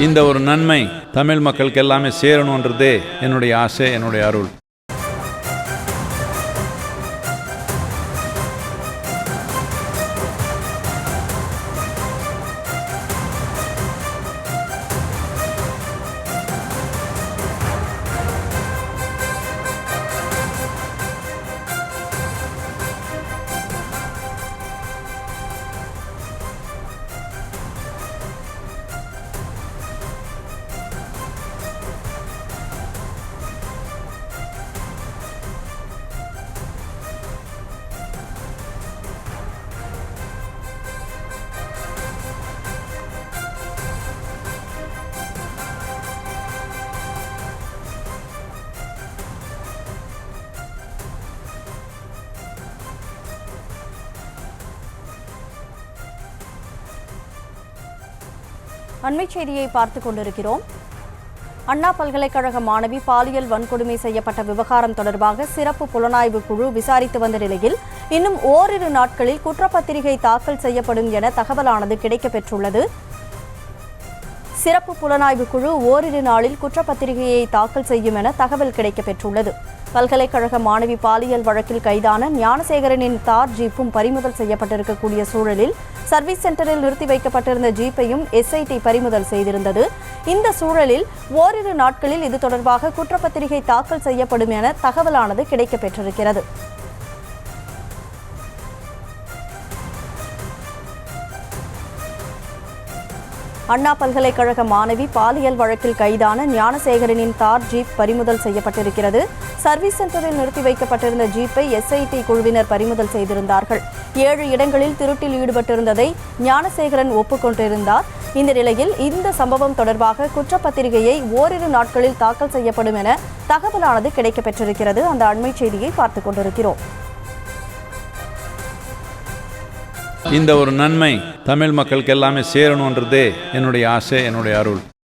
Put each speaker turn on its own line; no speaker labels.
இந்த ஒரு நன்மை தமிழ் மக்களுக்கு எல்லாமே சேரணுன்றதே என்னுடைய ஆசை, என்னுடைய அருள்.
அண்மை செய்தியை பார்த்துக் கொண்டிருக்கிறோம். அண்ணா பல்கலைக்கழக மாணவி பாலியல் வன்கொடுமை செய்யப்பட்ட விவகாரம் தொடர்பாக சிறப்பு புலனாய்வு குழு விசாரித்து வந்த நிலையில் இன்னும் ஓரிரு நாட்களில் குற்றப்பத்திரிகை தாக்கல் செய்யப்படும் என தகவலானது கிடைக்கப்பெற்றுள்ளது. சிறப்பு புலனாய்வு குழு ஓரிரு நாளில் குற்றப்பத்திரிகையை தாக்கல் செய்யும் என தகவல் கிடைக்கப்பெற்றுள்ளது. பல்கலைக்கழக மாணவி பாலியல் வழக்கில் கைதான ஞானசேகரனின் தார் ஜீப்பும் பறிமுதல் செய்யப்பட்டிருக்கக்கூடிய சூழலில் சர்வீஸ் சென்டரில் நிறுத்தி வைக்கப்பட்டிருந்த ஜீப்பையும் எஸ்ஐடி பறிமுதல் செய்திருந்தது. இந்த சூழலில் ஓரிரு நாட்களில் இது தொடர்பாக குற்றப்பத்திரிகை தாக்கல் செய்யப்படும் என தகவலானது கிடைக்கப்பெற்றிருக்கிறது. அண்ணா பல்கலைக்கழக மாணவி பாலியல் வழக்கில் கைதான ஞானசேகரனின் தார் ஜீப் பறிமுதல் செய்யப்பட்டிருக்கிறது. சர்வீஸ் சென்டரில் நிறுத்தி வைக்கப்பட்டிருந்த ஜீப்பை எஸ்ஐடி குழுவினர் பறிமுதல் செய்திருந்தார்கள். 7 இடங்களில் திருட்டில் ஈடுபட்டிருந்ததை ஞானசேகரன் ஒப்புக்கொண்டிருந்தார். இந்த நிலையில் இந்த சம்பவம் தொடர்பாக குற்றப்பத்திரிகையை ஓரிரு நாட்களில் தாக்கல் செய்யப்படும் என தகவலானது கிடைக்கப்பெற்றிருக்கிறது. அந்த அண்மை செய்தியை பார்த்துக் கொண்டிருக்கிறோம்.
இந்த ஒரு நன்மை தமிழ் மக்களுக்கு எல்லாமே சேரணுன்றதே என்னுடைய ஆசை, என்னுடைய அருள்.